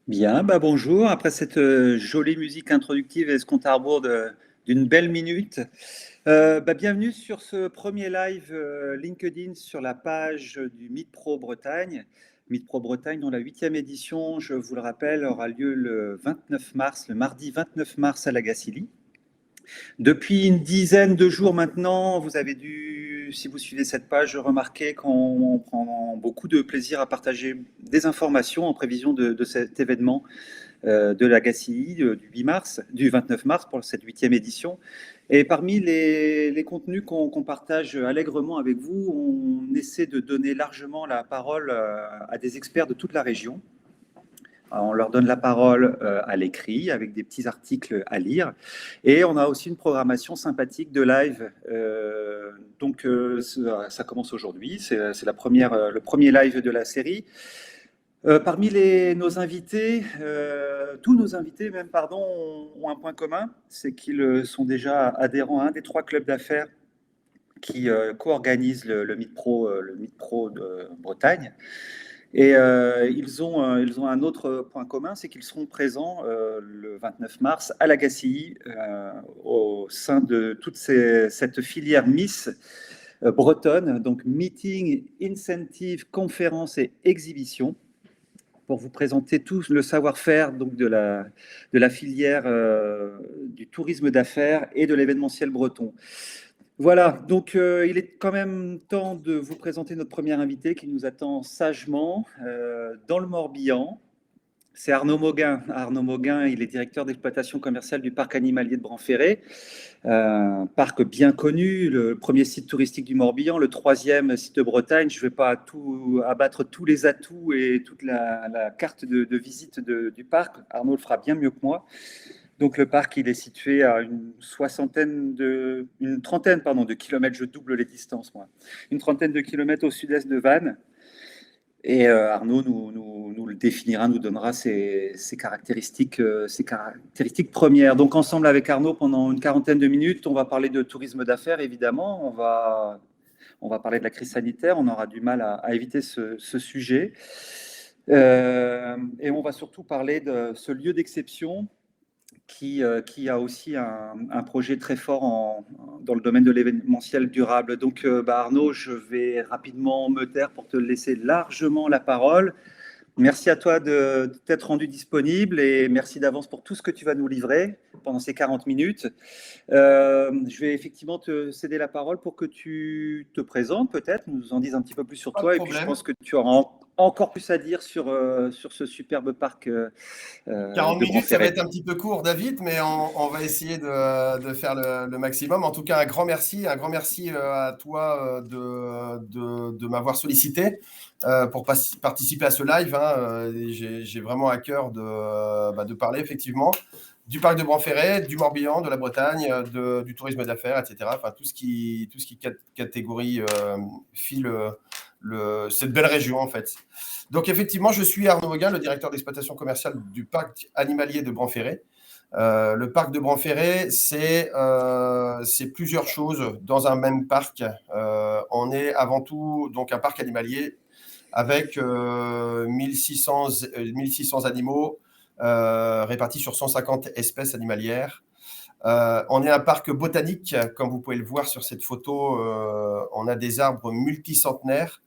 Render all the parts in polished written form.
Bien, bonjour. Après cette jolie musique introductive et ce compte à rebours d'une belle minute, bienvenue sur ce premier live LinkedIn sur la page du Meet Pro Bretagne. Meet Pro Bretagne, dont la huitième édition, je vous le rappelle, aura lieu le 29 mars, le mardi 29 mars à la Gacilly. Depuis une dizaine de jours maintenant, vous avez dû, si vous suivez cette page, remarquer qu'on prend beaucoup de plaisir à partager des informations en prévision de cet événement de la GACI du 8 mars, du 29 mars pour cette huitième édition. Et parmi les contenus qu'on partage allègrement avec vous, on essaie de donner largement la parole à des experts de toute la région. On leur donne la parole à l'écrit avec des petits articles à lire. Et on a aussi une programmation sympathique de live. Ça commence aujourd'hui. C'est le premier live de la série. Parmi nos invités, tous nos invités même, pardon, ont un point commun, c'est qu'ils sont déjà adhérents à un des trois clubs d'affaires qui co-organisent le Meet Pro, le Meet Pro de Bretagne. Et ils ont un autre point commun, c'est qu'ils seront présents le 29 mars à la GACI au sein de toute cette filière Miss bretonne, donc meeting, incentive, conférence et exhibition, pour vous présenter tout le savoir-faire donc de la filière du tourisme d'affaires et de l'événementiel breton. Voilà, donc il est quand même temps de vous présenter notre premier invité qui nous attend sagement dans le Morbihan. C'est Arnaud Mauguin. Arnaud Mauguin, il est directeur d'exploitation commerciale du parc animalier de Branferré, un parc bien connu, le premier site touristique du Morbihan, le troisième site de Bretagne. Je ne vais pas abattre tous les atouts et toute la carte de visite du parc. Arnaud le fera bien mieux que moi. Donc le parc, il est situé à une trentaine de kilomètres, je double les distances moi, une trentaine de kilomètres au sud-est de Vannes. Et Arnaud nous le définira, nous donnera ses caractéristiques premières. Donc ensemble avec Arnaud, pendant une quarantaine de minutes, on va parler de tourisme d'affaires, évidemment. On va parler de la crise sanitaire. On aura du mal à éviter ce sujet. Et on va surtout parler de ce lieu d'exception qui a aussi un projet très fort dans le domaine de l'événementiel durable. Donc, Arnaud, je vais rapidement me taire pour te laisser largement la parole. Merci à toi de t'être rendu disponible et merci d'avance pour tout ce que tu vas nous livrer pendant ces 40 minutes. Je vais effectivement te céder la parole pour que tu te présentes peut-être, nous en dises un petit peu plus sur Pas de toi et puis je problème. pense que tu auras encore plus à dire sur ce superbe parc 40 de minutes, ça va Branferré. être un petit peu court, David, mais on va essayer de faire le maximum. En tout cas, un grand merci à toi de m'avoir sollicité pour participer à ce live, hein. J'ai vraiment à cœur de parler effectivement du parc de Branferré, du Morbihan, de la Bretagne, du tourisme d'affaires, etc. Enfin, tout ce qui catégorie cette belle région en fait. Donc effectivement, je suis Arnaud Mauguin, le directeur d'exploitation commerciale du parc animalier de Branferré. Le parc de Branferré, c'est plusieurs choses dans un même parc. On est avant tout donc un parc animalier avec 1600 animaux répartis sur 150 espèces animalières. On est un parc botanique, comme vous pouvez le voir sur cette photo. On a des arbres multicentenaires,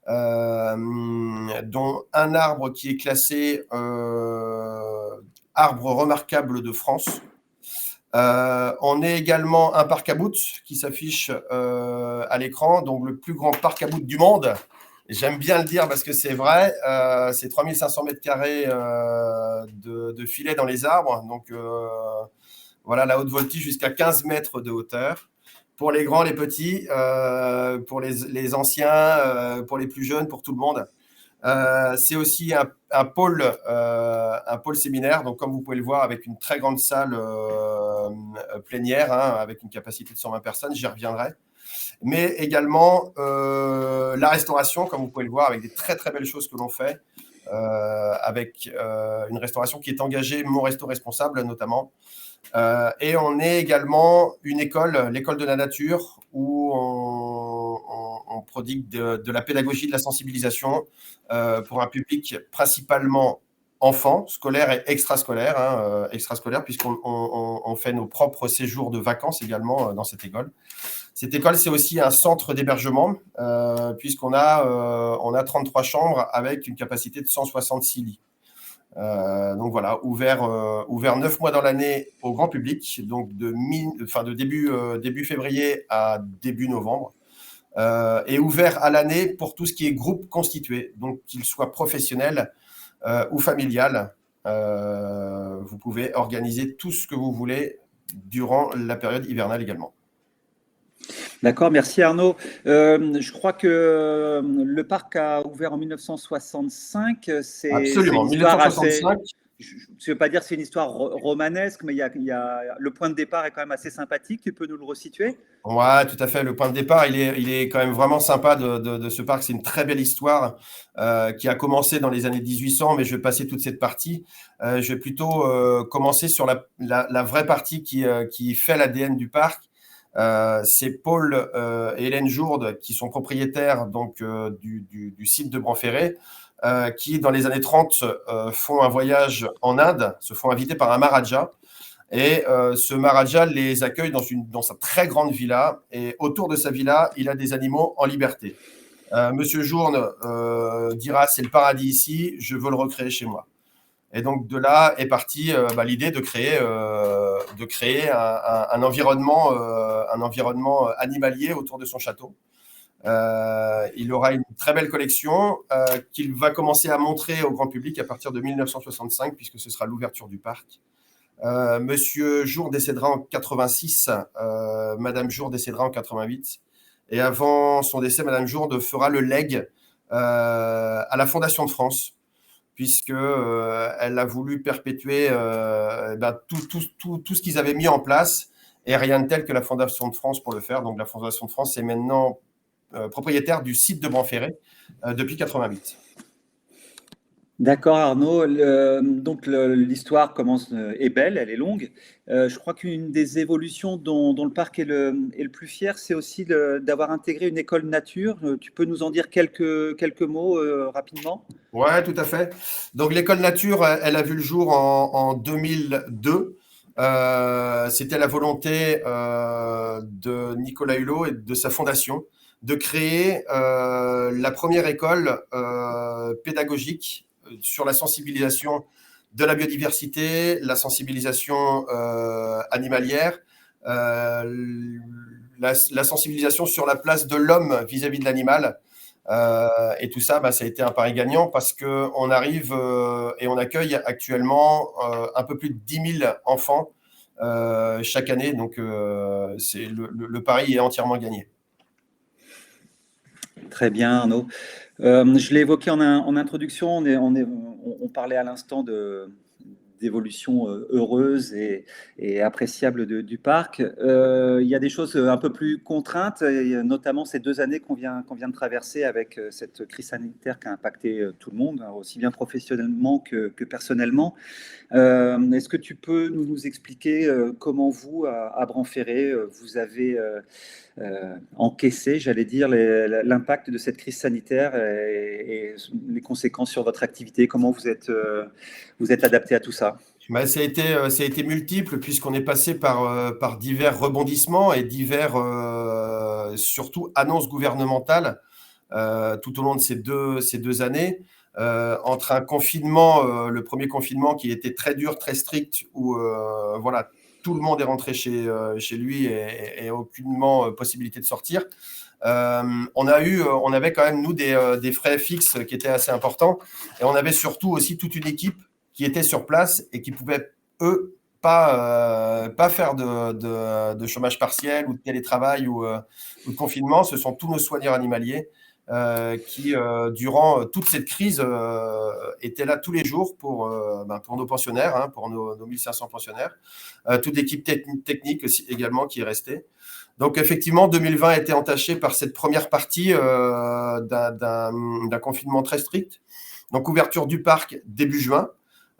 dont un arbre qui est classé arbre remarquable de France. On est également un parc à bout qui s'affiche à l'écran, donc le plus grand parc à bout du monde. J'aime bien le dire parce que c'est vrai, c'est 3500 mètres carrés de filets dans les arbres, donc voilà, la haute voltige jusqu'à 15 mètres de hauteur. Pour les grands, les petits, pour les anciens, pour les plus jeunes, pour tout le monde. C'est aussi un pôle séminaire, donc comme vous pouvez le voir, avec une très grande salle plénière, hein, avec une capacité de 120 personnes, j'y reviendrai. Mais également la restauration, comme vous pouvez le voir, avec des très très belles choses que l'on fait, avec une restauration qui est engagée, Mon Resto Responsable notamment. Et on est également une école, l'école de la nature, où on prodigue de la pédagogie, de la sensibilisation pour un public principalement enfants, scolaires et extrascolaires, extrascolaires puisqu'on fait nos propres séjours de vacances également dans cette école. Cette école, c'est aussi un centre d'hébergement, puisqu'on a 33 chambres avec une capacité de 166 lits. Donc voilà, ouvert 9 mois dans l'année au grand public, donc de début février à début novembre, et ouvert à l'année pour tout ce qui est groupe constitué, donc qu'il soit professionnel ou familial. Vous pouvez organiser tout ce que vous voulez durant la période hivernale également. D'accord, merci Arnaud. Je crois que le parc a ouvert en 1965. Absolument, une histoire 1965. Je ne veux pas dire que c'est une histoire romanesque, mais le point de départ est quand même assez sympathique. Tu peux nous le resituer? Ouais, tout à fait. Le point de départ, il est quand même vraiment sympa de ce parc. C'est une très belle histoire qui a commencé dans les années 1800, mais je vais passer toute cette partie. Je vais plutôt commencer sur la vraie partie qui fait l'ADN du parc. C'est Paul et Hélène Jourde qui sont propriétaires donc, du site de Branferré, qui dans les années 30 font un voyage en Inde, se font inviter par un Maharaja. Et ce Maharaja les accueille dans sa très grande villa. Et autour de sa villa, il a des animaux en liberté. Monsieur Journe dira, c'est le paradis ici, je veux le recréer chez moi. Et donc de là est partie l'idée de créer un environnement animalier autour de son château. Il aura une très belle collection qu'il va commencer à montrer au grand public à partir de 1965, puisque ce sera l'ouverture du parc. Monsieur Jour décédera en 86, Madame Jour décédera en 88. Et avant son décès, Madame Jour fera le legs à la Fondation de France, puisque elle a voulu perpétuer tout ce qu'ils avaient mis en place, et rien de tel que la Fondation de France pour le faire. Donc la Fondation de France est maintenant propriétaire du site de Branferré depuis 88. D'accord Arnaud, donc l'histoire est belle, elle est longue. Je crois qu'une des évolutions dont le parc est le plus fier, c'est aussi d'avoir intégré une école nature. Tu peux nous en dire quelques mots rapidement? Ouais, tout à fait. Donc l'école nature, elle a vu le jour en 2002. C'était la volonté de Nicolas Hulot et de sa fondation de créer la première école pédagogique sur la sensibilisation de la biodiversité, la sensibilisation animalière, la sensibilisation sur la place de l'homme vis-à-vis de l'animal. Et tout ça, ça a été un pari gagnant parce qu'on arrive et on accueille actuellement un peu plus de 10 000 enfants chaque année. Donc, le pari est entièrement gagné. Très bien, Arnaud. Je l'ai évoqué en introduction, on parlait à l'instant d'évolution heureuse et appréciable du parc. Il y a des choses un peu plus contraintes, notamment ces 2 années qu'on vient de traverser avec cette crise sanitaire qui a impacté tout le monde, aussi bien professionnellement que personnellement. Est-ce que tu peux nous expliquer comment vous, à Branferré, vous avez encaissé, j'allais dire, l'impact de cette crise sanitaire et les conséquences sur votre activité? Comment vous êtes adapté à tout ça? Ça a été multiple puisqu'on est passé par divers rebondissements et surtout annonces gouvernementales tout au long de ces deux années. Entre un confinement, le premier confinement qui était très dur, très strict, où tout le monde est rentré chez lui et aucunement possibilité de sortir. On avait quand même, nous, des frais fixes qui étaient assez importants. Et on avait surtout aussi toute une équipe qui était sur place et qui pouvaient, eux, pas faire de chômage partiel ou de télétravail ou de confinement. Ce sont tous nos soigneurs animaliers qui, durant toute cette crise, étaient là tous les jours pour nos pensionnaires, pour nos 1500 pensionnaires. Toute l'équipe technique aussi, également qui est restée. Donc effectivement, 2020 a été entaché par cette première partie d'un confinement très strict. Donc ouverture du parc début juin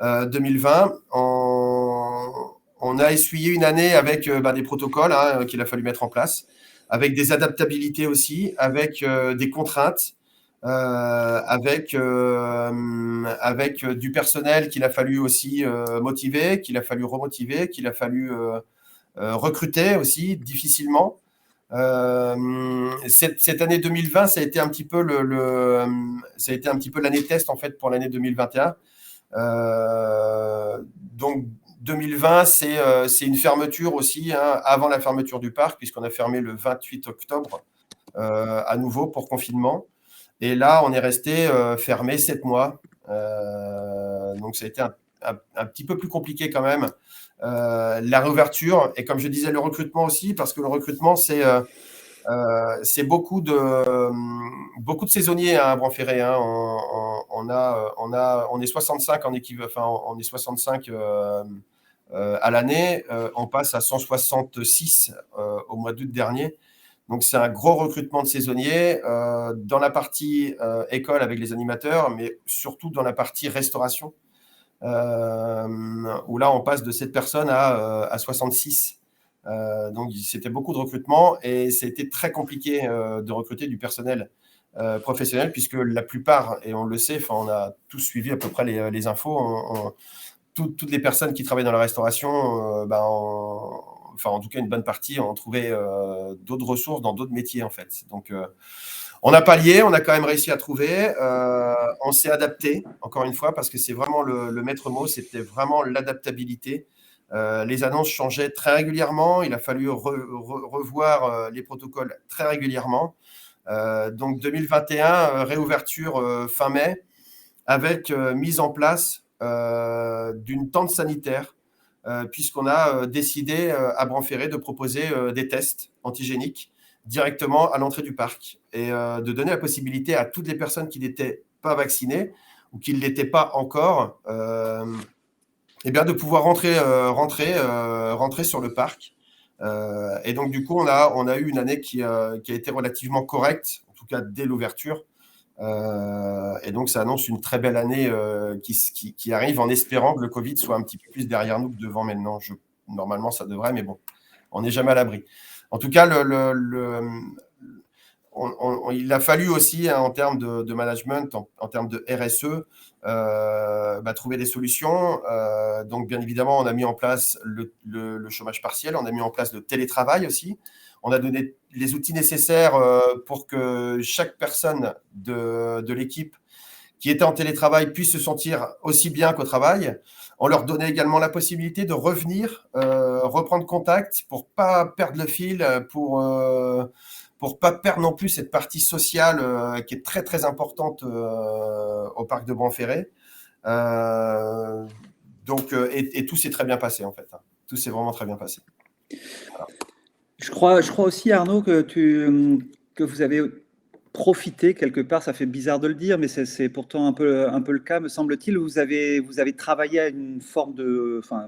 2020. On a essuyé une année avec des protocoles qu'il a fallu mettre en place, avec des adaptabilités aussi, avec des contraintes. avec du personnel qu'il a fallu aussi motiver, qu'il a fallu remotiver, qu'il a fallu recruter aussi difficilement. Cette année 2020, ça a été un petit peu ça a été un petit peu l'année test en fait pour l'année 2021. Donc 2020, c'est une fermeture aussi, hein, avant la fermeture du parc, puisqu'on a fermé le 28 octobre à nouveau pour confinement. Et là, on est resté fermé 7 mois. Donc ça a été un petit peu plus compliqué quand même. La réouverture, et comme je disais, le recrutement aussi, parce que le recrutement, c'est beaucoup de saisonniers à Bran-Ferré. Hein. On est 65 en équipe, enfin, on est 65 à l'année. On passe à 166 au mois d'août dernier. Donc, c'est un gros recrutement de saisonniers dans la partie école avec les animateurs, mais surtout dans la partie restauration, où là, on passe de 7 personnes à 66. Donc, c'était beaucoup de recrutement et c'était très compliqué de recruter du personnel professionnel, puisque la plupart, et on le sait, on a tous suivi à peu près les infos, toutes les personnes qui travaillent dans la restauration, enfin en tout cas une bonne partie, ont trouvé d'autres ressources dans d'autres métiers en fait. Donc on a pallié, on a quand même réussi à trouver, on s'est adapté, encore une fois, parce que c'est vraiment le maître mot, c'était vraiment l'adaptabilité. Les annonces changeaient très régulièrement, il a fallu revoir les protocoles très régulièrement. Donc 2021, réouverture fin mai, avec mise en place d'une tente sanitaire, puisqu'on a décidé à Bran-Ferré de proposer des tests antigéniques directement à l'entrée du parc et de donner la possibilité à toutes les personnes qui n'étaient pas vaccinées ou qui ne l'étaient pas encore, eh bien de pouvoir rentrer sur le parc. Et donc, du coup, on a eu une année qui a été relativement correcte, en tout cas dès l'ouverture. Et donc, ça annonce une très belle année qui arrive, en espérant que le Covid soit un petit peu plus derrière nous que devant maintenant. Normalement, ça devrait, mais bon, on n'est jamais à l'abri. En tout cas, il a fallu aussi, hein, en termes de management, en termes de RSE, trouver des solutions. Donc, bien évidemment, on a mis en place le chômage partiel, on a mis en place le télétravail aussi. On a donné les outils nécessaires pour que chaque personne de l'équipe qui était en télétravail puisse se sentir aussi bien qu'au travail. On leur donnait également la possibilité de revenir, reprendre contact pour ne pas perdre le fil, pour pas perdre non plus cette partie sociale qui est très très importante au parc de Bran-Ferré. Et tout s'est très bien passé en fait. Tout s'est vraiment très bien passé. Voilà. Je crois aussi, Arnaud, que vous avez profité quelque part, ça fait bizarre de le dire, mais c'est pourtant un peu le cas, me semble-t-il. Vous avez travaillé à une forme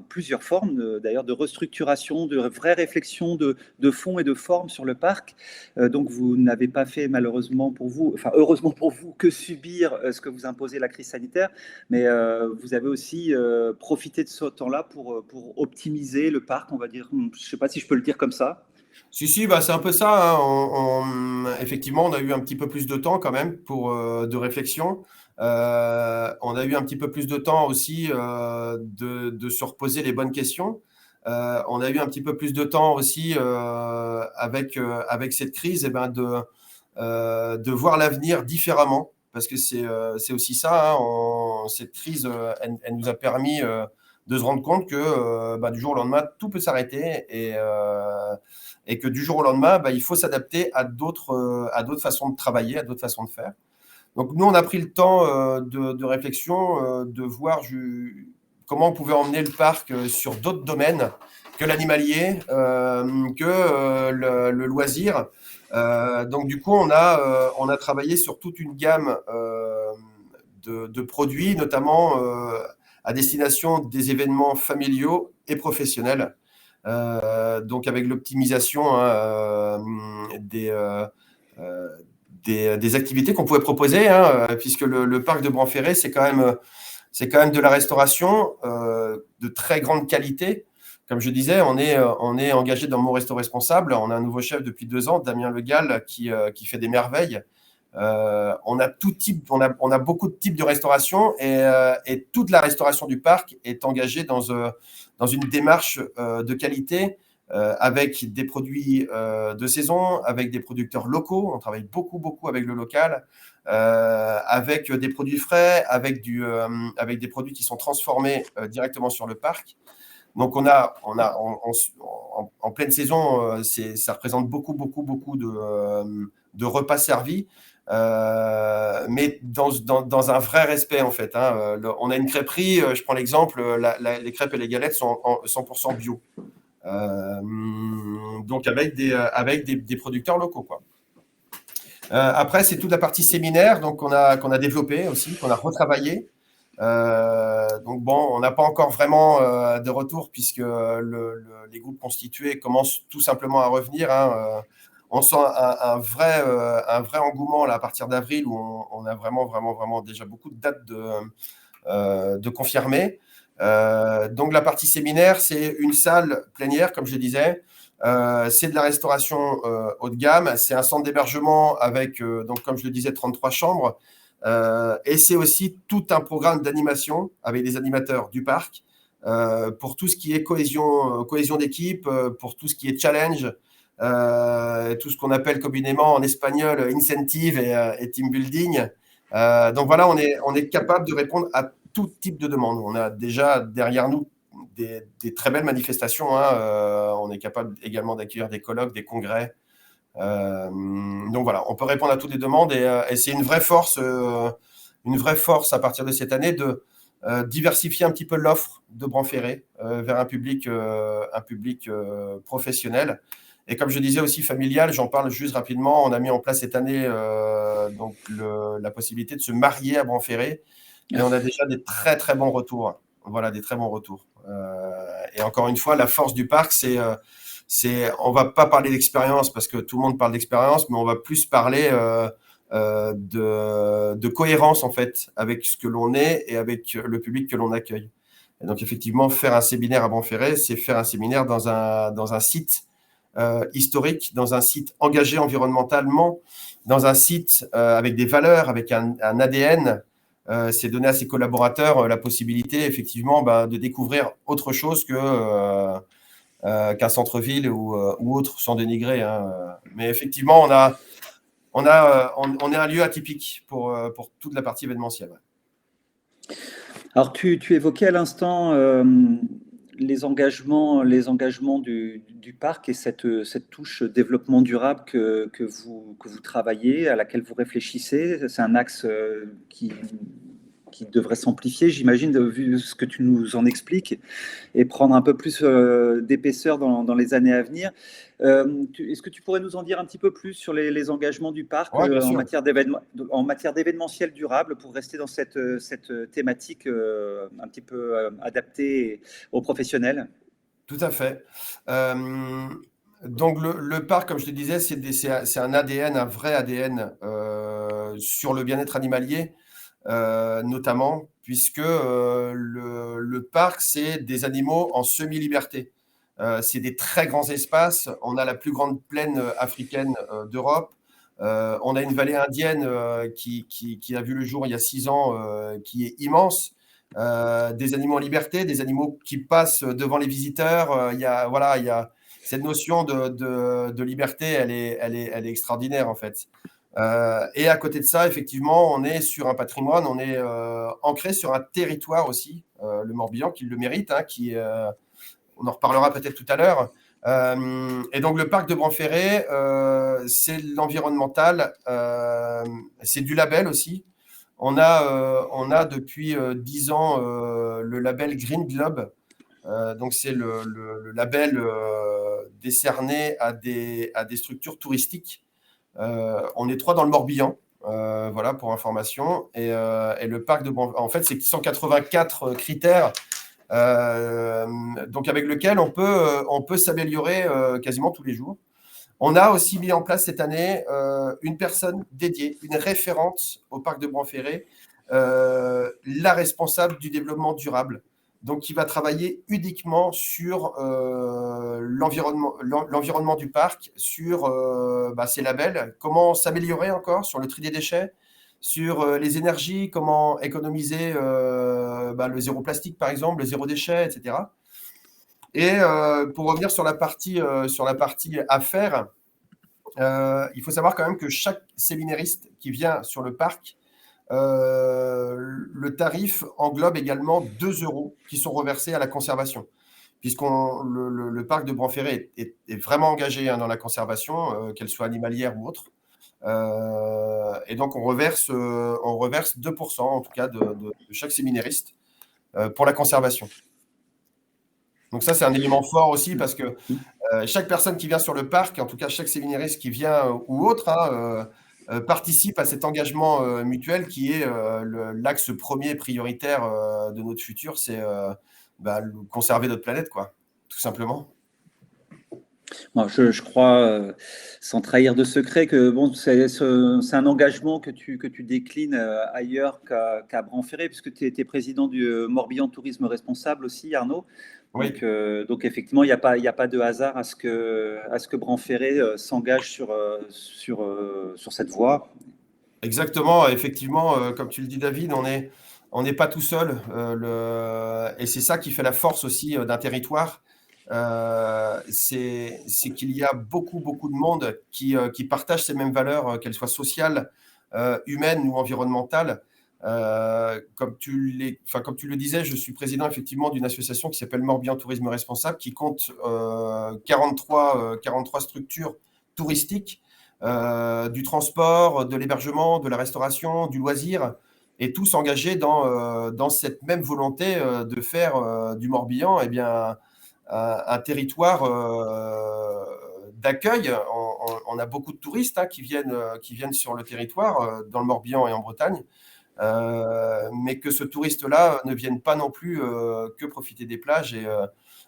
plusieurs formes d'ailleurs de restructuration, de vraie réflexion de fond et de forme sur le parc. Donc vous n'avez pas fait malheureusement pour vous, enfin heureusement pour vous, que subir ce que vous imposait la crise sanitaire, mais vous avez aussi profité de ce temps-là pour optimiser le parc, on va dire. Je ne sais pas si je peux le dire comme ça. Si, c'est un peu ça. Hein. Effectivement, on a eu un petit peu plus de temps quand même de réflexion. On a eu un petit peu plus de temps aussi de se reposer les bonnes questions. On a eu un petit peu plus de temps aussi avec cette crise, de voir l'avenir différemment. Parce que c'est aussi ça. Hein. Cette crise, elle nous a permis de se rendre compte que du jour au lendemain, tout peut s'arrêter et que du jour au lendemain, il faut s'adapter à d'autres façons de travailler, à d'autres façons de faire. Donc nous, on a pris le temps de réflexion, de voir comment on pouvait emmener le parc sur d'autres domaines que l'animalier, que le loisir. Donc du coup, on a travaillé sur toute une gamme de produits, notamment à destination des événements familiaux et professionnels. Donc avec l'optimisation des activités qu'on pouvait proposer, hein, puisque le parc de Bran-Ferré, c'est quand même de la restauration de très grande qualité. Comme je disais, on est engagé dans Mon Resto Responsable. On a un nouveau chef depuis 2 ans, Damien Le Gall, qui fait des merveilles. On a tout type, on a beaucoup de types de restauration et toute la restauration du parc est engagée dans une démarche de qualité avec des produits de saison, avec des producteurs locaux. On travaille beaucoup avec le local, avec des produits frais, avec des produits qui sont transformés directement sur le parc. Donc, en pleine saison, ça représente beaucoup de repas servis, mais dans un vrai respect, en fait. On a une crêperie, je prends l'exemple, les crêpes et les galettes sont 100% bio. Donc, avec des producteurs locaux, quoi. Après, c'est toute la partie séminaire qu'on a développée aussi, qu'on a retravaillé. Donc bon, on n'a pas encore vraiment de retour puisque les groupes constitués commencent tout simplement à revenir. On sent un vrai engouement là, à partir d'avril où on a vraiment déjà beaucoup de dates de confirmées. Donc la partie séminaire, c'est une salle plénière, comme je disais. C'est de la restauration haut de gamme. C'est un centre d'hébergement avec, donc, comme je le disais, 33 chambres. Et c'est aussi tout un programme d'animation avec des animateurs du parc pour tout ce qui est cohésion d'équipe, pour tout ce qui est challenge, tout ce qu'on appelle communément en espagnol incentive et team building. Donc voilà, on est capable de répondre à tout type de demande. On a déjà derrière nous des très belles manifestations. On est capable également d'accueillir des colloques, des congrès. Donc voilà, on peut répondre à toutes les demandes et c'est une vraie force à partir de cette année de diversifier un petit peu l'offre de Branferré vers un public professionnel. Et comme je disais aussi familial, j'en parle juste rapidement, on a mis en place cette année donc la possibilité de se marier à Branferré et on a déjà des très très bons retours. Voilà, des très bons retours. Et encore une fois, la force du parc, on va pas parler d'expérience parce que tout le monde parle d'expérience, mais on va plus parler de cohérence en fait avec ce que l'on est et avec le public que l'on accueille. Et donc effectivement, faire un séminaire à Branferré, c'est faire un séminaire dans un site historique, dans un site engagé environnementalement, dans un site avec des valeurs, avec un ADN. C'est donner à ses collaborateurs la possibilité effectivement de découvrir autre chose qu'un centre-ville ou autre, sans dénigrer. Mais effectivement, on est un lieu atypique pour toute la partie événementielle. Alors, tu évoquais à l'instant les engagements du parc et cette touche développement durable que vous travaillez, à laquelle vous réfléchissez. C'est un axe qui devrait s'amplifier, j'imagine, vu ce que tu nous en expliques, et prendre un peu plus d'épaisseur dans les années à venir. Est-ce que tu pourrais nous en dire un petit peu plus sur les engagements du parc en matière d'événementiel durable pour rester dans cette thématique un petit peu adaptée aux professionnels? Tout à fait. Donc le parc, comme je te disais, c'est un ADN, un vrai ADN sur le bien-être animalier. Notamment puisque le parc, c'est des animaux en semi-liberté. C'est des très grands espaces. On a la plus grande plaine africaine d'Europe. On a une vallée indienne qui a vu le jour il y a 6 ans, qui est immense. Des animaux en liberté, des animaux qui passent devant les visiteurs. Il y a cette notion de liberté, elle est extraordinaire en fait. Et à côté de ça, effectivement, on est sur un patrimoine, on est ancré sur un territoire aussi, le Morbihan, qui le mérite, on en reparlera peut-être tout à l'heure. Et donc, le parc de Branferré, c'est l'environnemental, c'est du label aussi. On a depuis 10 ans le label Green Globe. Donc, c'est le label décerné à des structures touristiques. On est 3 dans le Morbihan, voilà pour information. Et le parc de Branferré, en fait, c'est 184 critères, donc avec lequel on peut s'améliorer quasiment tous les jours. On a aussi mis en place cette année une personne dédiée, une référente au parc de Branferré, la responsable du développement durable. donc qui va travailler uniquement sur l'environnement du parc, sur ses labels, comment s'améliorer encore sur le tri des déchets, sur les énergies, comment économiser le zéro plastique par exemple, le zéro déchet, etc. Et pour revenir sur la partie affaires, il faut savoir quand même que chaque séminariste qui vient sur le parc, le tarif englobe également 2 € qui sont reversés à la conservation, puisqu'on le parc de Branferré est vraiment engagé dans la conservation, qu'elle soit animalière ou autre. Et donc on reverse 2% en tout cas de chaque séminariste pour la conservation. Donc ça, c'est un élément fort aussi parce que chaque personne qui vient sur le parc, en tout cas chaque séminariste qui vient ou autre, participe à cet engagement mutuel qui est l'axe premier prioritaire de notre futur, c'est conserver notre planète, quoi, tout simplement. Moi, je crois, sans trahir de secret, que bon, c'est un engagement que tu déclines ailleurs qu'à Branferré, puisque tu étais président du Morbihan Tourisme Responsable aussi, Arnaud. Oui. Donc effectivement, il n'y a pas de hasard à ce que Branferré s'engage sur cette voie. Exactement, effectivement, comme tu le dis, David, on n'est pas tout seul, et c'est ça qui fait la force aussi d'un territoire. C'est qu'il y a beaucoup de monde qui partage ces mêmes valeurs, qu'elles soient sociales, humaines ou environnementales. Comme tu le disais, je suis président effectivement d'une association qui s'appelle Morbihan Tourisme Responsable, qui compte 43 structures touristiques, du transport, de l'hébergement, de la restauration, du loisir, et tous engagés dans cette même volonté de faire du Morbihan un territoire d'accueil. On a beaucoup de touristes qui viennent sur le territoire, dans le Morbihan et en Bretagne, mais que ce touriste-là ne vienne pas non plus que profiter des plages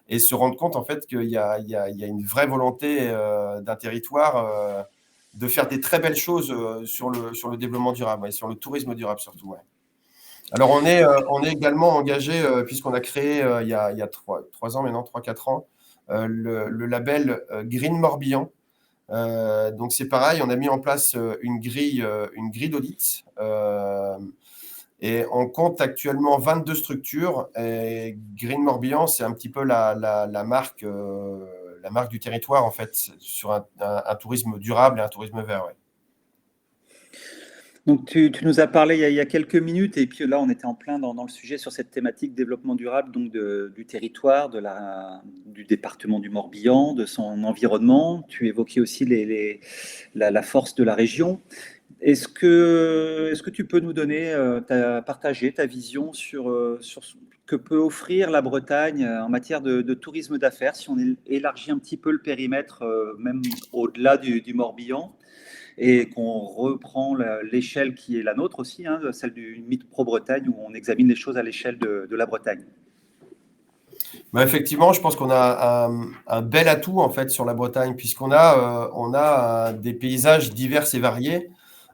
et se rendre compte en fait qu'il y a une vraie volonté d'un territoire de faire des très belles choses sur le développement durable et sur le tourisme durable surtout. Ouais. Alors on est également engagé, puisqu'on a créé il y a 3 ans maintenant, 3-4 ans, le label Green Morbihan. Donc c'est pareil, on a mis en place une grille d'audit, et on compte actuellement 22 structures. Et Green Morbihan, c'est un petit peu la marque du territoire en fait, sur un tourisme durable et un tourisme vert. Ouais. Donc tu nous as parlé il y a quelques minutes, et puis là on était en plein dans le sujet sur cette thématique développement durable, donc du territoire, du département du Morbihan, de son environnement. Tu évoquais aussi la force de la région. Est-ce que tu peux nous donner, partager ta vision sur ce que peut offrir la Bretagne en matière de tourisme d'affaires, si on élargit un petit peu le périmètre, même au-delà du Morbihan, et qu'on reprend l'échelle qui est la nôtre aussi, celle du Mythe Pro Bretagne, où on examine les choses à l'échelle de la Bretagne. Effectivement, je pense qu'on a un bel atout en fait sur la Bretagne, puisqu'on a des paysages divers et variés.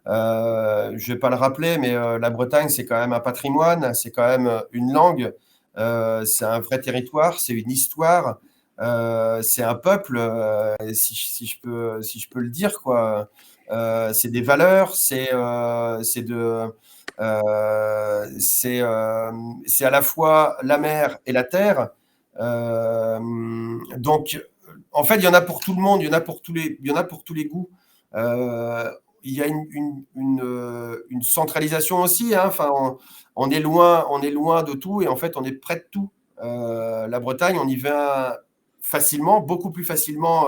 Je ne vais pas le rappeler, mais la Bretagne, c'est quand même un patrimoine, c'est quand même une langue, c'est un vrai territoire, c'est une histoire, c'est un peuple, si je peux le dire, quoi. C'est des valeurs, c'est à la fois la mer et la terre. Donc, en fait, il y en a pour tout le monde, il y en a pour tous les goûts. Il y a une centralisation aussi. Enfin, on est loin de tout, et en fait, on est près de tout. La Bretagne, on y va facilement, beaucoup plus facilement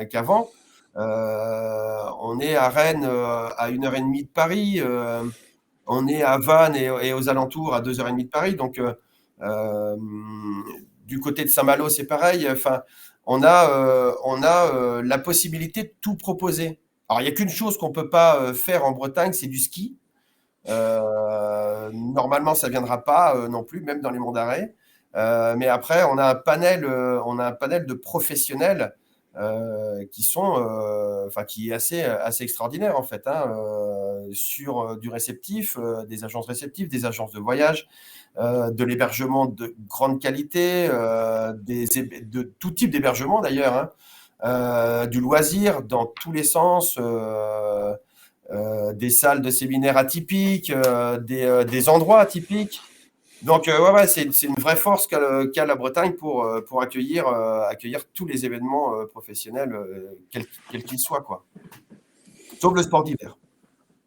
qu'avant. On est à Rennes à 1h30 de Paris. On est à Vannes et aux alentours à 2h30 de Paris. Donc, du côté de Saint-Malo, c'est pareil. Enfin, on a la possibilité de tout proposer. Alors, il n'y a qu'une chose qu'on ne peut pas faire en Bretagne, c'est du ski. Normalement, ça ne viendra pas non plus, même dans les monts d'arrêt. Mais après, on a un panel de professionnels qui est assez extraordinaire en fait, hein, sur du réceptif, des agences réceptives, des agences de voyage, de l'hébergement de grande qualité, de tout type d'hébergement d'ailleurs, hein, du loisir dans tous les sens, des salles de séminaire atypiques, des endroits atypiques. Donc, c'est une vraie force qu'a la Bretagne pour accueillir tous les événements professionnels, quels qu'ils soient, quoi. Sauf le sport d'hiver.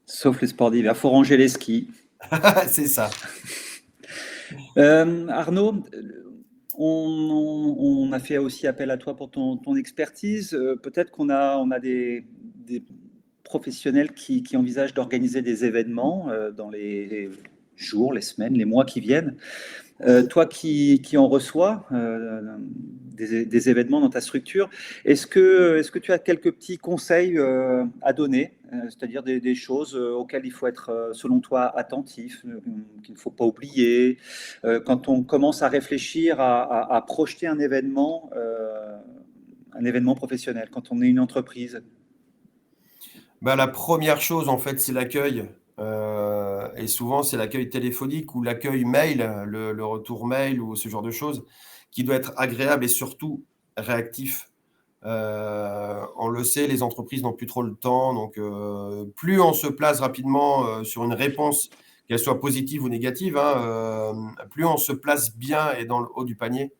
Sauf les sports d'hiver. Il faut ranger les skis. C'est ça. Arnaud, on a fait aussi appel à toi pour ton expertise. Peut-être qu'on a des professionnels qui envisagent d'organiser des événements dans les jours, les semaines, les mois qui viennent. Toi qui en reçois des événements dans ta structure, est-ce que tu as quelques petits conseils à donner, c'est-à-dire des choses auxquelles il faut être, selon toi, attentif, qu'il ne faut pas oublier, quand on commence à réfléchir à projeter un événement professionnel, quand on est une entreprise? La première chose, en fait, c'est l'accueil. Et souvent, c'est l'accueil téléphonique ou l'accueil mail, le retour mail ou ce genre de choses, qui doit être agréable et surtout réactif. On le sait, les entreprises n'ont plus trop le temps. Donc, plus on se place rapidement sur une réponse, qu'elle soit positive ou négative, hein, plus on se place bien et dans le haut du panier.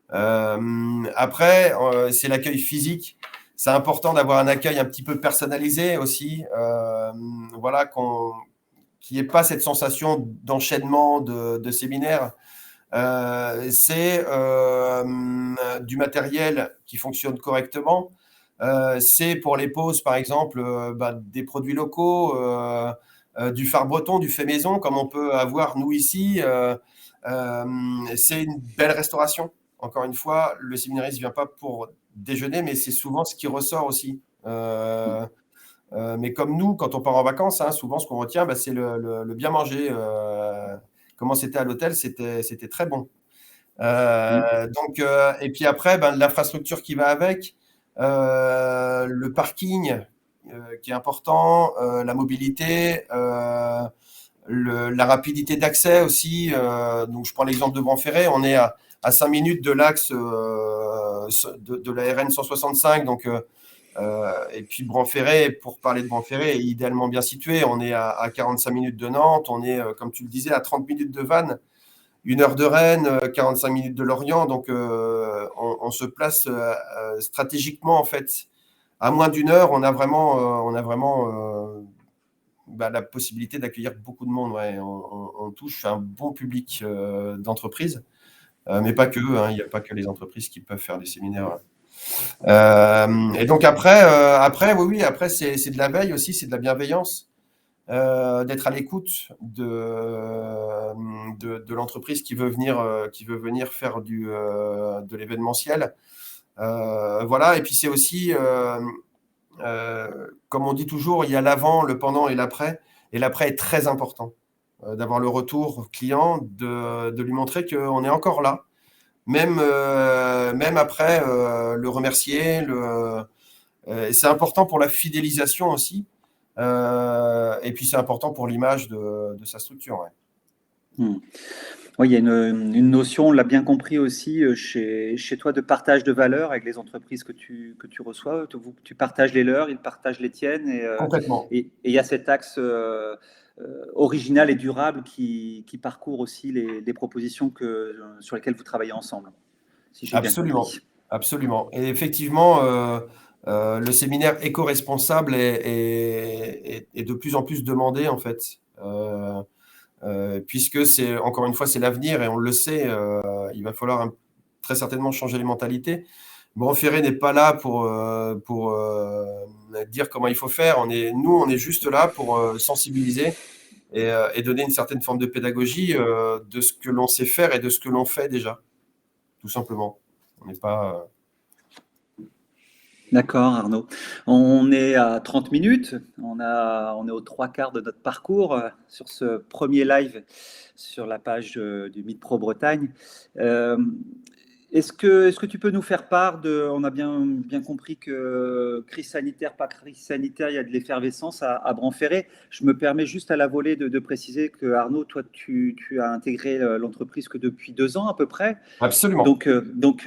Après, c'est l'accueil physique. C'est important d'avoir un accueil un petit peu personnalisé aussi. Voilà, qu'il n'y ait pas cette sensation d'enchaînement de séminaires. C'est du matériel qui fonctionne correctement. C'est pour les pauses, par exemple, des produits locaux, du phare breton, du fait maison, comme on peut avoir nous ici. C'est une belle restauration. Encore une fois, le séminariste ne vient pas pour déjeuner, mais c'est souvent ce qui ressort aussi. Mais comme nous, quand on part en vacances, hein, souvent ce qu'on retient, c'est le bien manger. Comment c'était à l'hôtel, c'était très bon. Et puis après, l'infrastructure qui va avec, le parking qui est important, la mobilité, la rapidité d'accès aussi. Donc, je prends l'exemple de Branferré. On est à 5 minutes de l'axe de la RN 165. Donc, et puis Branferré, pour parler de Branferré, est idéalement bien situé. On est à 45 minutes de Nantes. On est, comme tu le disais, à 30 minutes de Vannes. 1 heure de Rennes, 45 minutes de Lorient. Donc, on se place stratégiquement, en fait. À moins d'1 heure, on a vraiment la possibilité d'accueillir beaucoup de monde. Ouais. On touche un bon public d'entreprise, mais pas que. Hein, il n'y a pas que les entreprises qui peuvent faire des séminaires. Et donc après, oui, après c'est de la veille aussi, c'est de la bienveillance, d'être à l'écoute de l'entreprise qui veut venir faire de l'événementiel. Voilà, et puis c'est aussi comme on dit toujours, il y a l'avant, le pendant et l'après. Et l'après est très important. D'avoir le retour client, de lui montrer qu'on est encore là. Même après, le remercier. C'est important pour la fidélisation aussi. Et puis c'est important pour l'image de sa structure. Ouais. Oui, il y a une notion, on l'a bien compris aussi chez toi, de partage de valeurs avec les entreprises que tu reçois. Tu partages les leurs, ils partagent les tiennes. Complètement. Et il y a cet axe original et durable qui parcourt aussi les propositions sur lesquelles vous travaillez ensemble, si j'ai bien Absolument. compris. Absolument. Et effectivement, le séminaire éco-responsable est de plus en plus demandé, en fait. Puisque encore une fois, c'est l'avenir et on le sait, il va falloir très certainement changer les mentalités. Branferré n'est pas là pour dire comment il faut faire. Nous, on est juste là pour sensibiliser et donner une certaine forme de pédagogie de ce que l'on sait faire et de ce que l'on fait déjà, tout simplement. On n'est pas... D'accord, Arnaud. On est à 30 minutes. On est aux 3/4 de notre parcours sur ce premier live sur la page du Meet Pro Bretagne. Est-ce que tu peux nous faire part de, on a bien compris que crise sanitaire, pas crise sanitaire, il y a de l'effervescence à Branferré. Je me permets juste à la volée de préciser que Arnaud, toi, tu as intégré l'entreprise que depuis 2 ans à peu près. Absolument. Donc,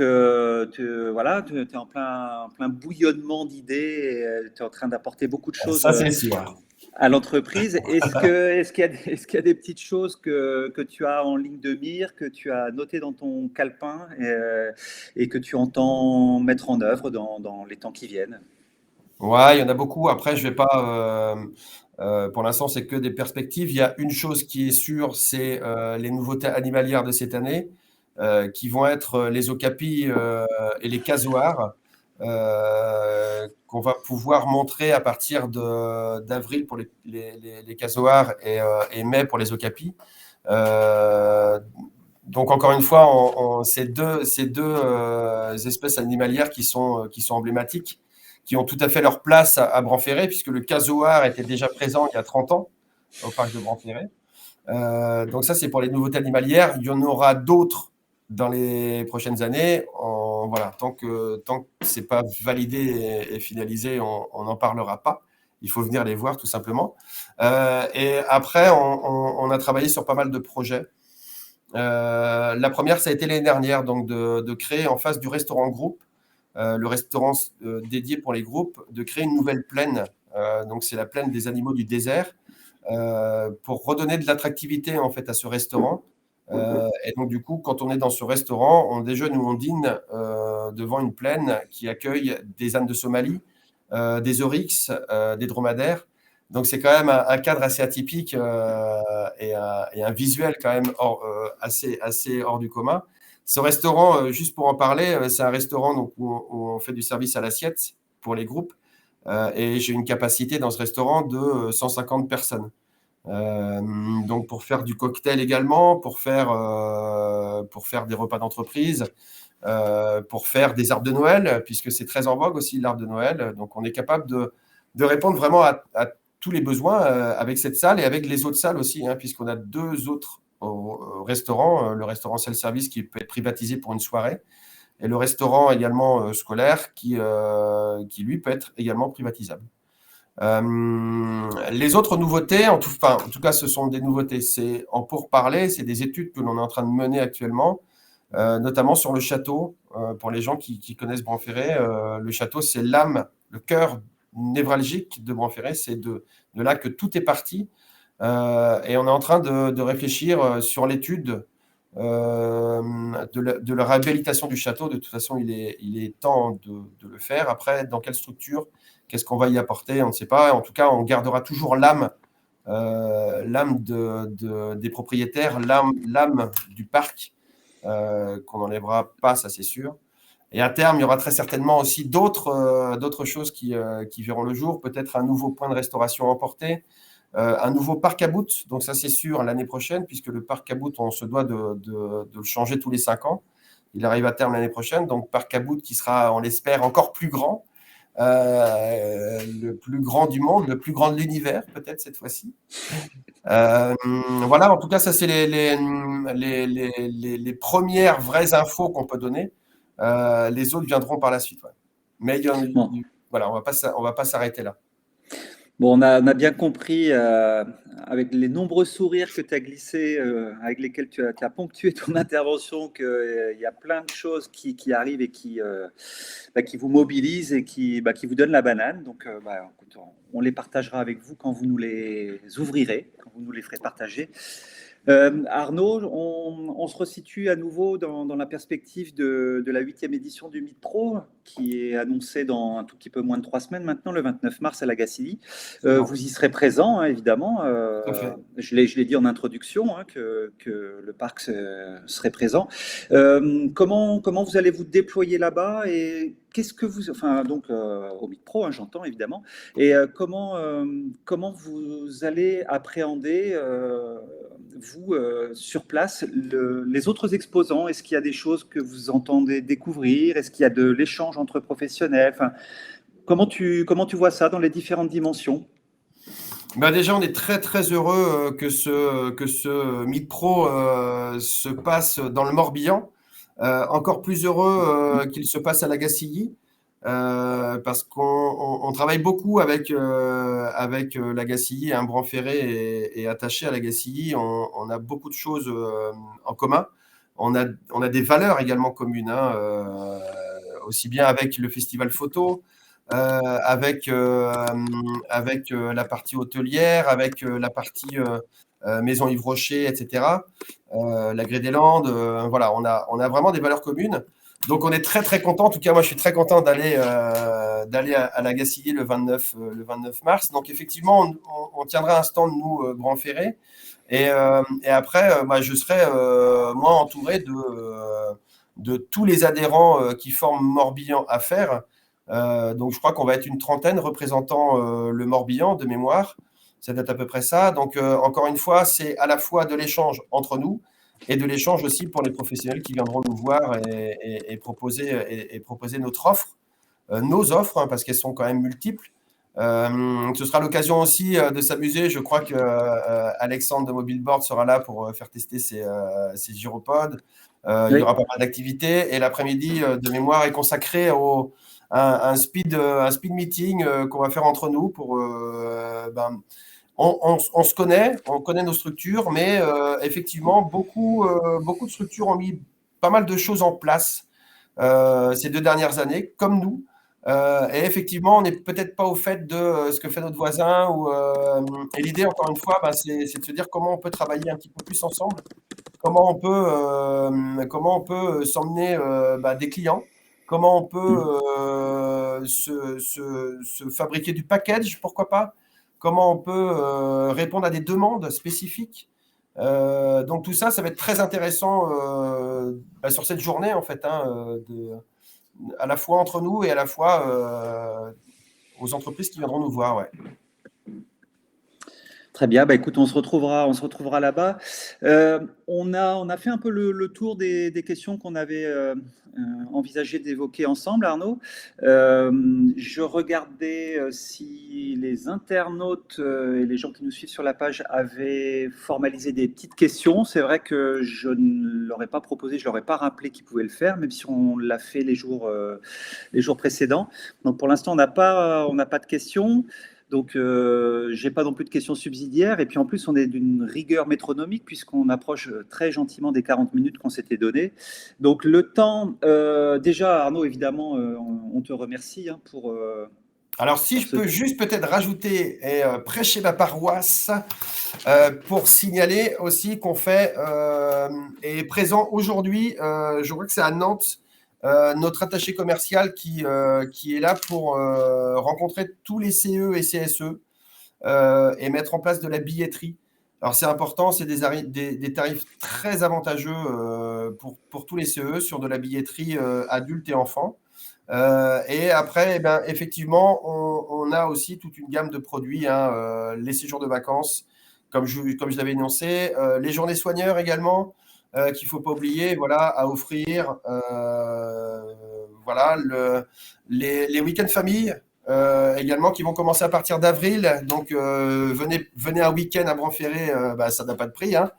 voilà, tu es en plein bouillonnement d'idées, tu es en train d'apporter beaucoup de choses Ça, c'est sûr. à l'entreprise. Est-ce qu'il y a des petites choses que tu as en ligne de mire, que tu as notées dans ton calepin et que tu entends mettre en œuvre dans les temps qui viennent? Ouais, il y en a beaucoup. Après, je vais pas. Pour l'instant, c'est que des perspectives. Il y a une chose qui est sûre, c'est les nouveautés animalières de cette année, qui vont être les okapis et les casoars, qu'on va pouvoir montrer à partir d'avril pour les casoars et mai pour les okapis. Donc, encore une fois, ces deux espèces animalières qui sont emblématiques, qui ont tout à fait leur place à Branferré, puisque le casoar était déjà présent il y a 30 ans au parc de Branferré. Donc ça, c'est pour les nouveautés animalières. Il y en aura d'autres dans les prochaines années. Voilà, tant que ce n'est pas validé et finalisé, on n'en parlera pas. Il faut venir les voir tout simplement. Et après, on a travaillé sur pas mal de projets. La première, ça a été l'année dernière, donc de créer en face du restaurant groupe, le restaurant dédié pour les groupes, de créer une nouvelle plaine. Donc c'est la plaine des animaux du désert, pour redonner de l'attractivité en fait à ce restaurant. Et donc du coup, quand on est dans ce restaurant, on déjeune ou on dîne devant une plaine qui accueille des ânes de Somalie, des oryx, des dromadaires. Donc c'est quand même un cadre assez atypique et un visuel quand même assez hors du commun. Ce restaurant, juste pour en parler, c'est un restaurant donc, où on fait du service à l'assiette pour les groupes. Et j'ai une capacité dans ce restaurant de 150 personnes. Donc pour faire du cocktail également, pour faire des repas d'entreprise, pour faire des arbres de Noël, puisque c'est très en vogue aussi l'arbre de Noël. Donc on est capable de répondre vraiment à tous les besoins avec cette salle et avec les autres salles aussi, hein, puisqu'on a 2 autres restaurants, le restaurant self-service qui peut être privatisé pour une soirée, et le restaurant également scolaire qui lui peut être également privatisable. Les autres nouveautés, en tout cas, ce sont des nouveautés. C'est en pourparlers, c'est des études que l'on est en train de mener actuellement, notamment sur le château. Pour les gens qui connaissent Branferré, le château, c'est l'âme, le cœur névralgique de Branferré. C'est de là que tout est parti. Et on est en train de réfléchir sur l'étude de la réhabilitation du château. De toute façon, il est temps de le faire. Après, dans quelle structure, qu'est-ce qu'on va y apporter, on ne sait pas. En tout cas, on gardera toujours l'âme des propriétaires, l'âme du parc, qu'on n'enlèvera pas, ça c'est sûr. Et à terme, il y aura très certainement aussi d'autres choses qui verront le jour. Peut-être un nouveau point de restauration emporté, un nouveau parc à bout. Donc ça c'est sûr l'année prochaine, puisque le parc à bout, on se doit de le changer tous les 5 ans. Il arrive à terme l'année prochaine. Donc parc à bout qui sera, on l'espère, encore plus grand. Le plus grand du monde, le plus grand de l'univers, peut-être cette fois-ci. Voilà, en tout cas, ça, c'est les premières vraies infos qu'on peut donner. Les autres viendront par la suite. Ouais. Mais Bon. voilà, on va pas s'arrêter là. Bon, on a bien compris, avec les nombreux sourires que tu as glissés, avec lesquels tu as ponctué ton intervention, qu'il y a plein de choses qui arrivent et qui vous mobilisent et qui vous donnent la banane. Donc, écoute, on les partagera avec vous quand vous nous les ouvrirez, quand vous nous les ferez partager. Arnaud, on se resitue à nouveau dans la perspective de la 8e édition du Meet Pro, qui est annoncée dans un tout petit peu moins de 3 semaines maintenant, le 29 mars à la Gacilly. Vous y serez présent, hein, évidemment. Tout à fait. Je l'ai dit en introduction, hein, que le parc serait présent. Comment vous allez vous déployer là-bas et qu'est-ce que vous... Enfin, donc, au Meet Pro, hein, j'entends, évidemment. Et comment vous allez appréhender... vous, sur place, les autres exposants, est-ce qu'il y a des choses que vous entendez découvrir? Est-ce qu'il y a de l'échange entre professionnels? Enfin, comment tu vois ça dans les différentes dimensions? Déjà, on est très très heureux que ce Meet Pro se passe dans le Morbihan. Encore plus heureux qu'il se passe à la Gacilly, parce qu'on travaille beaucoup avec la Gacilly. Bran-Ferré est attaché à la Gacilly. On a beaucoup de choses en commun. On a des valeurs également communes, hein, aussi bien avec le festival photo, avec la partie hôtelière, avec la partie maison Yves Rocher, etc. La Grée des Landes, voilà, on a vraiment des valeurs communes. Donc on est très très content. En tout cas, moi je suis très content d'aller à la Gacilly le 29 mars. Donc effectivement, on tiendra un stand nous Bran-Ferré. Et après, je serai moi entouré de tous les adhérents qui forment Morbihan à faire. Donc je crois qu'on va être une trentaine représentant le Morbihan de mémoire. Ça doit être à peu près ça. Donc encore une fois, c'est à la fois de l'échange entre nous et de l'échange aussi pour les professionnels qui viendront nous voir et proposer notre offre, nos offres, hein, parce qu'elles sont quand même multiples. Ce sera l'occasion aussi de s'amuser. Je crois que Alexandre de Mobileboard sera là pour faire tester ses gyropodes. Il y aura pas mal d'activités. Et l'après-midi de mémoire est consacré à un speed meeting qu'on va faire entre nous pour on se connaît, on connaît nos structures, mais effectivement, beaucoup de structures ont mis pas mal de choses en place ces 2 dernières années, comme nous. Et effectivement, on n'est peut-être pas au fait de ce que fait notre voisin. Et l'idée, encore une fois, c'est de se dire comment on peut travailler un petit peu plus ensemble, comment on peut s'emmener des clients, comment on peut se fabriquer du package, pourquoi pas, comment on peut répondre à des demandes spécifiques. Donc tout ça, ça va être très intéressant sur cette journée, en fait, hein, à la fois entre nous et à la fois aux entreprises qui viendront nous voir. Ouais. Très bien, écoute, on se retrouvera là-bas. On a fait un peu le tour des questions qu'on avait envisagé d'évoquer ensemble, Arnaud. Je regardais si les internautes et les gens qui nous suivent sur la page avaient formalisé des petites questions. C'est vrai que je ne leur ai pas proposé, je leur ai pas rappelé qu'ils pouvaient le faire, même si on l'a fait les jours précédents. Donc pour l'instant, on n'a pas de questions. Donc, j'ai pas non plus de questions subsidiaires. Et puis en plus, on est d'une rigueur métronomique puisqu'on approche très gentiment des 40 minutes qu'on s'était donné. Donc le temps, déjà Arnaud, évidemment, on te remercie pour. Alors si je peux juste peut-être rajouter et prêcher ma paroisse pour signaler aussi qu'on fait est présent aujourd'hui. Je crois que c'est à Nantes. Notre attaché commercial qui est là pour rencontrer tous les CE et CSE et mettre en place de la billetterie. Alors c'est important, c'est des tarifs très avantageux pour tous les CE sur de la billetterie adultes et enfants. Et après, effectivement, on a aussi toute une gamme de produits, hein, les séjours de vacances, comme je l'avais énoncé, les journées soigneurs également, qu'il ne faut pas oublier, voilà, à offrir, voilà, les week-ends famille également qui vont commencer à partir d'avril. Donc, venez un week-end à Bran-Ferré, ça n'a pas de prix, hein.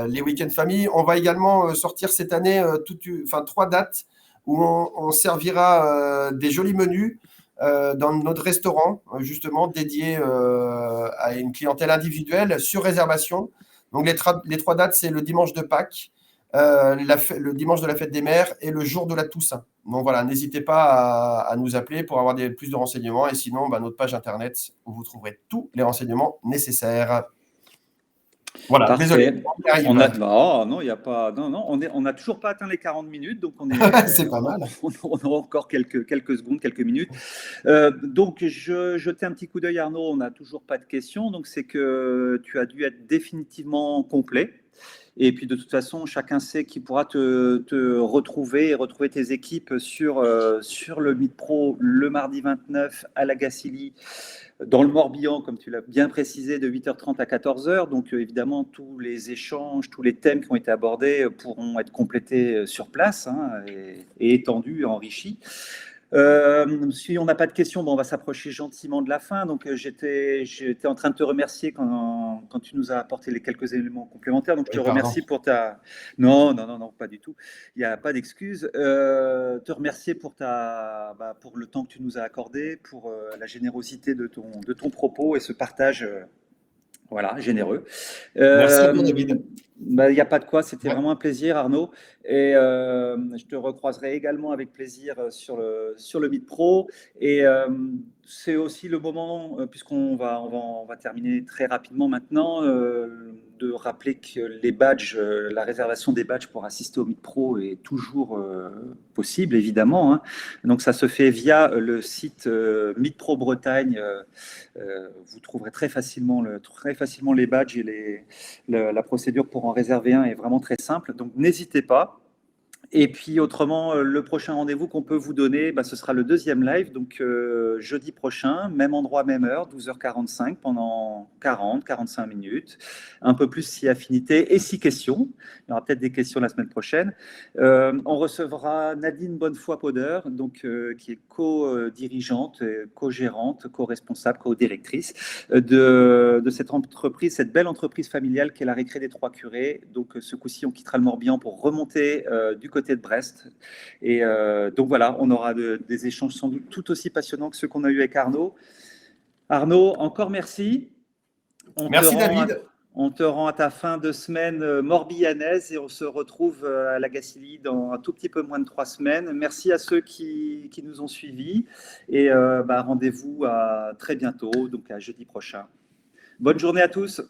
Les week-ends famille. On va également sortir cette année 3 dates où on servira des jolis menus dans notre restaurant, justement dédié à une clientèle individuelle sur réservation. Donc les 3 dates, c'est le dimanche de Pâques, le dimanche de la fête des mères et le jour de la Toussaint. Donc voilà, n'hésitez pas à nous appeler pour avoir plus de renseignements. Et sinon, notre page internet où vous trouverez tous les renseignements nécessaires. Voilà, parfait. Désolé. On a, non, il n'y a pas. Non, on n'a toujours pas atteint les 40 minutes, donc on est. C'est pas mal. On aura encore quelques secondes, quelques minutes. Donc, je jetais un petit coup d'œil, Arnaud. On n'a toujours pas de questions, donc c'est que tu as dû être définitivement complet. Et puis de toute façon, chacun sait qu'il pourra te retrouver et retrouver tes équipes sur le Meet Pro le mardi 29 à la Gacilly, dans le Morbihan, comme tu l'as bien précisé, de 8h30 à 14h. Donc évidemment, tous les échanges, tous les thèmes qui ont été abordés pourront être complétés sur place, hein, et étendus, enrichis. Si on n'a pas de questions, bon, on va s'approcher gentiment de la fin. Donc, j'étais en train de te remercier quand tu nous as apporté les quelques éléments complémentaires. Donc, je te Oui, pardon. remercie pour ta... Non, non, non, non, pas du tout. Il n'y a pas d'excuse. Te remercier pour pour le temps que tu nous as accordé, pour la générosité de ton propos et ce partage, voilà, généreux. Merci à toi, David. Il n'y a pas de quoi, c'était Ouais. vraiment un plaisir, Arnaud. Et je te recroiserai également avec plaisir sur le Meet Pro. Et c'est aussi le moment, on va terminer très rapidement maintenant, de rappeler que les badges, la réservation des badges pour assister au Meet Pro est toujours possible, évidemment, hein. Donc ça se fait via le site Meet Pro Bretagne. Vous trouverez très facilement les badges et la procédure pour en réserver un est vraiment très simple. Donc n'hésitez pas. Et puis autrement, le prochain rendez-vous qu'on peut vous donner, ce sera le deuxième live, donc jeudi prochain, même endroit, même heure, 12h45 pendant 40-45 minutes. Un peu plus si affinité et si questions. Il y aura peut-être des questions la semaine prochaine. On recevra Nadine Bonnefoy-Poder, donc, qui est co-dirigeante, co-gérante, co-responsable, co-directrice de cette entreprise, cette belle entreprise familiale qu'est la Récré des Trois Curés. Donc ce coup-ci, on quittera le Morbihan pour remonter du côté de Brest. Et donc voilà, on aura des échanges sans doute tout aussi passionnants que ceux qu'on a eu avec Arnaud. Arnaud, encore merci. Merci, David. On te rend à ta fin de semaine morbihanaise et on se retrouve à la Gacilly dans un tout petit peu moins de 3 semaines. Merci à ceux qui nous ont suivis et rendez-vous à très bientôt, donc à jeudi prochain. Bonne journée à tous.